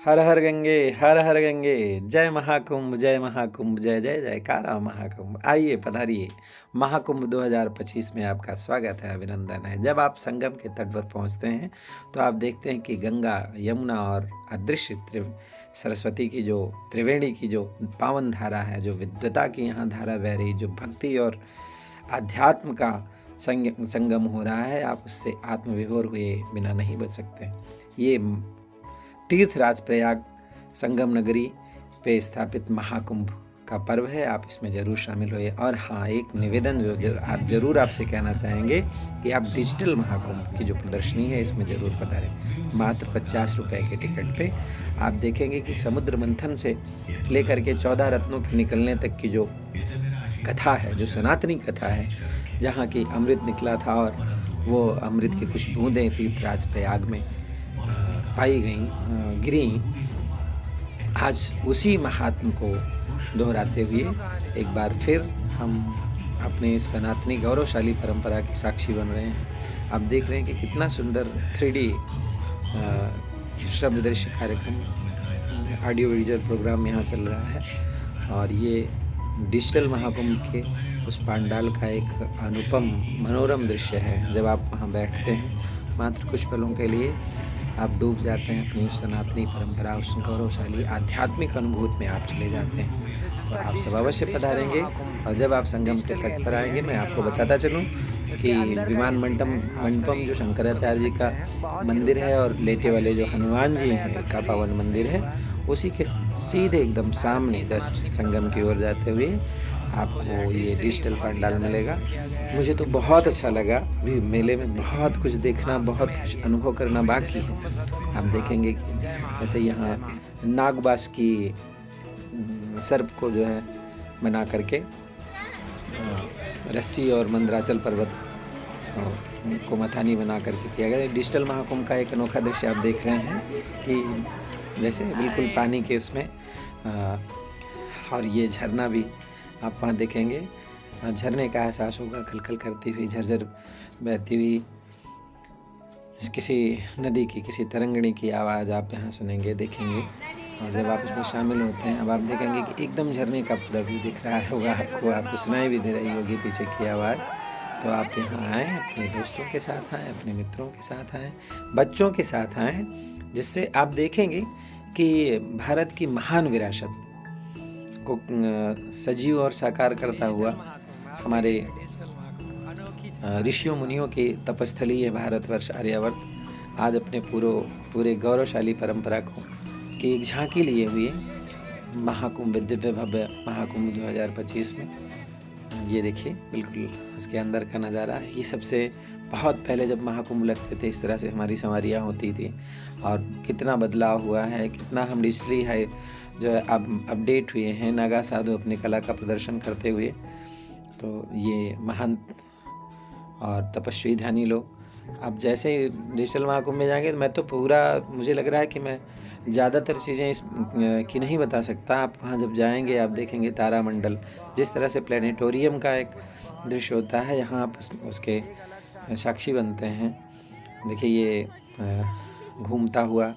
हर हर गंगे, जय महाकुंभ, जय महाकुंभ, जय जय जयकारा महाकुंभ। आइए पधारिए, महाकुंभ 2025 में आपका स्वागत है, अभिनंदन है। जब आप संगम के तट पर पहुंचते हैं तो आप देखते हैं कि गंगा, यमुना और अदृश्य सरस्वती की जो त्रिवेणी की जो पावन धारा है, जो विद्वता की यहाँ धारा बह रही, जो भक्ति और आध्यात्म का संगम हो रहा है, आप उससे आत्मविभोर हुए बिना नहीं बच सकते। ये तीर्थराज प्रयाग संगम नगरी पे स्थापित महाकुंभ का पर्व है, आप इसमें ज़रूर शामिल होइए। और हाँ, एक निवेदन जो आपसे कहना चाहेंगे कि आप डिजिटल महाकुंभ की जो प्रदर्शनी है इसमें ज़रूर पधारें। मात्र 50 रुपये के टिकट पे आप देखेंगे कि समुद्र मंथन से लेकर के 14 रत्नों के निकलने तक की जो कथा है, जो सनातनी कथा है, जहाँ की अमृत निकला था और वो अमृत की कुछ बूंदें तीर्थराज प्रयाग में पाई गई, गिरी। आज उसी महात्म को दोहराते हुए एक बार फिर हम अपने सनातनी गौरवशाली परंपरा के साक्षी बन रहे हैं। आप देख रहे हैं कि कितना सुंदर 3D श्रव्य दृश्य कार्यक्रम, ऑडियो विजुअल प्रोग्राम यहाँ चल रहा है। और ये डिजिटल महाकुंभ के उस पांडाल का एक अनुपम मनोरम दृश्य है। जब आप वहाँ बैठते हैं, मात्र कुछ पलों के लिए आप डूब जाते हैं अपनी उस सनातनी परंपरा, उस गौरवशाली आध्यात्मिक अनुभूति में आप चले जाते हैं। तो आप सब अवश्य पधारेंगे। और जब आप संगम के तट पर आएंगे, मैं आपको बताता चलूं कि विमान मंडपम जो शंकराचार्य जी का मंदिर है और लेटे वाले जो हनुमान जी हैं का पावन मंदिर है, उसी के सीधे एकदम सामने जस्ट संगम की ओर जाते हुए आपको ये डिजिटल पंडाल मिलेगा। मुझे तो बहुत अच्छा लगा। अभी मेले में बहुत कुछ देखना, बहुत कुछ अनुभव करना बाकी है। आप देखेंगे कि जैसे यहाँ नागबास की सर्प को जो है बना करके रस्सी और मंदराचल पर्वत को मथानी बना करके किया गया। डिजिटल महाकुंभ का एक अनोखा दृश्य आप देख रहे हैं कि जैसे बिल्कुल पानी के उसमें और ये झरना भी आप वहाँ देखेंगे। झरने का एहसास होगा, खलखल करती हुई, झरझर बहती हुई किसी नदी की, किसी तरंगणी की आवाज़ आप यहाँ सुनेंगे, देखेंगे। और जब आप इसमें शामिल होते हैं, अब आप देखेंगे कि एकदम झरने का पूरा व्यू दिख रहा होगा आपको सुनाई भी दे रही होगी पीछे की आवाज़। तो आप यहाँ आएँ, अपने दोस्तों के साथ आएँ, अपने मित्रों के साथ आएँ, बच्चों के साथ आएँ, जिससे आप देखेंगे कि भारत की महान विरासत को सजीव और साकार करता हुआ हमारे ऋषियों मुनियों की तपस्थली है भारतवर्ष, आर्यावर्त। आज अपने पूरे गौरवशाली परंपरा को की एक झांकी लिए हुए महाकुंभ, दिव्य भव्य महाकुंभ 2025 में। ये देखिए, बिल्कुल इसके अंदर का नज़ारा है। ये सबसे बहुत पहले जब महाकुंभ लगते थे, इस तरह से हमारी सवारियाँ होती थी। और कितना बदलाव हुआ है, कितना हम डिजिटली है जो है अब अपडेट हुए हैं, नागा साधु अपनी कला का प्रदर्शन करते हुए। तो ये महान और तपस्वी ध्यानी लोग, अब जैसे डिजिटल महाकुंभ में जाएंगे, मैं तो पूरा, मुझे लग रहा है कि मैं ज़्यादातर चीज़ें इस की नहीं बता सकता। आप वहाँ जब जाएंगे, आप देखेंगे तारामंडल, जिस तरह से प्लानिटोरियम का एक दृश्य होता है, यहाँ आप उसके साक्षी बनते हैं। देखिए ये घूमता हुआ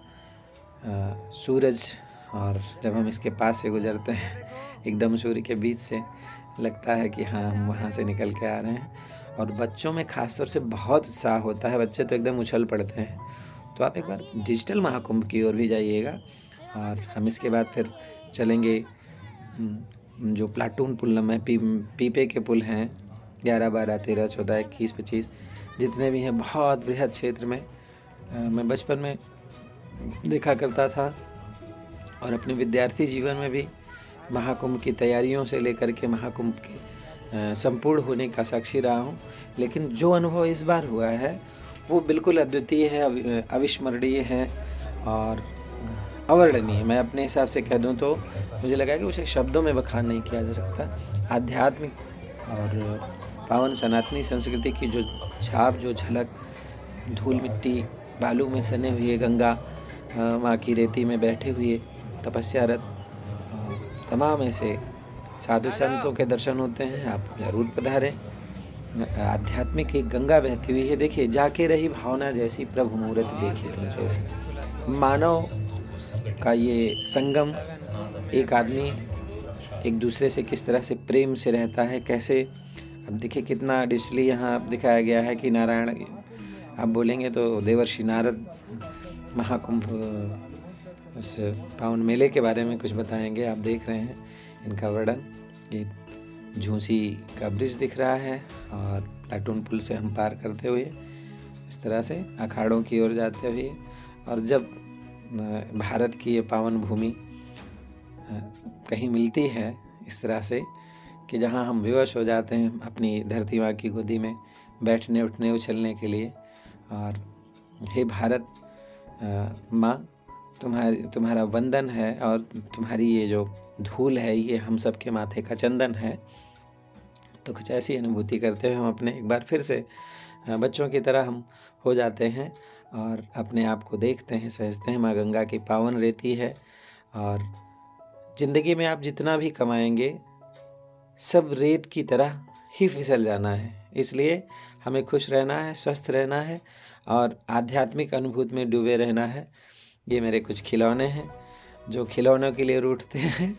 सूरज, और जब हम इसके पास से गुजरते हैं, एकदम सूर्य के बीच से लगता है कि हाँ, हम वहाँ से निकल के आ रहे हैं। और बच्चों में ख़ासतौर से बहुत उत्साह होता है, बच्चे तो एकदम उछल पड़ते हैं। तो आप एक बार डिजिटल महाकुंभ की ओर भी जाइएगा। और हम इसके बाद फिर चलेंगे जो प्लाटून पुल में पीपे के पुल हैं, 11, 12, 13, 14, 21, 25 जितने भी हैं, बहुत बृहद क्षेत्र में मैं बचपन में देखा करता था। और अपने विद्यार्थी जीवन में भी महाकुंभ की तैयारियों से लेकर के महाकुंभ के संपूर्ण होने का साक्षी रहा हूँ। लेकिन जो अनुभव इस बार हुआ है वो बिल्कुल अद्वितीय है, अविस्मरणीय है और अवर्णनीय। मैं अपने हिसाब से कह दूँ तो मुझे लगा कि उसे शब्दों में बखान नहीं किया जा सकता। आध्यात्मिक और पावन सनातनी संस्कृति की जो छाप, जो झलक, धूल मिट्टी बालू में सने हुए गंगा माँ की रेती में बैठे हुए तपस्यारत तमाम ऐसे साधु संतों के दर्शन होते हैं। आप जरूर पधारें। आध्यात्मिक एक गंगा बहती हुई है। देखिए, जाके रही भावना जैसी प्रभु मूरत देखी तुम कैसे। मानव का ये संगम, एक आदमी एक दूसरे से किस तरह से प्रेम से रहता है, कैसे। अब देखिए कितना डिजिटली यहाँ दिखाया गया है कि नारायण, आप बोलेंगे तो देवर्षि नारद महाकुंभ उस पावन मेले के बारे में कुछ बताएंगे। आप देख रहे हैं इनका वर्णन। ये झूसी का ब्रिज दिख रहा है और प्लाटून पुल से हम पार करते हुए इस तरह से अखाड़ों की ओर जाते हुए, और जब भारत की ये पावन भूमि कहीं मिलती है इस तरह से कि जहाँ हम विवश हो जाते हैं अपनी धरती माँ की गोदी में बैठने उठने उछलने के लिए। और हे भारत माँ, तुम्हारा वंदन है और तुम्हारी ये जो धूल है ये हम सब के माथे का चंदन है। तो कुछ ऐसी अनुभूति करते हुए हम अपने एक बार फिर से बच्चों की तरह हम हो जाते हैं और अपने आप को देखते हैं, सहजते हैं। माँ गंगा की पावन रेती है और ज़िंदगी में आप जितना भी कमाएंगे सब रेत की तरह ही फिसल जाना है। इसलिए हमें खुश रहना है, स्वस्थ रहना है और आध्यात्मिक अनुभूति में डूबे रहना है। ये मेरे कुछ खिलौने हैं जो खिलौनों के लिए रूठते हैं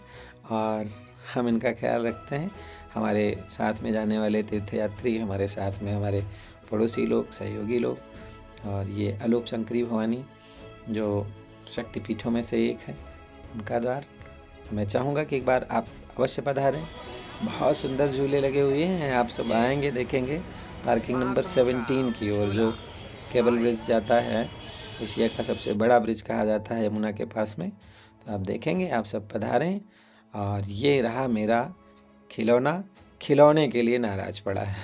और हम इनका ख्याल रखते हैं। हमारे साथ में जाने वाले तीर्थयात्री, हमारे साथ में हमारे पड़ोसी लोग, सहयोगी लोग, और ये अलोप शंकरी भवानी जो शक्तिपीठों में से एक है, उनका द्वार। मैं चाहूँगा कि एक बार आप अवश्य पधारें। बहुत सुंदर झूले लगे हुए हैं, आप सब आएंगे देखेंगे। पार्किंग नंबर 17 की ओर जो केबल ब्रिज जाता है, एशिया का सबसे बड़ा ब्रिज कहा जाता है यमुना के पास में, तो आप देखेंगे। आप सब पधारें। और ये रहा मेरा खिलौना, खिलौने के लिए नाराज पड़ा है।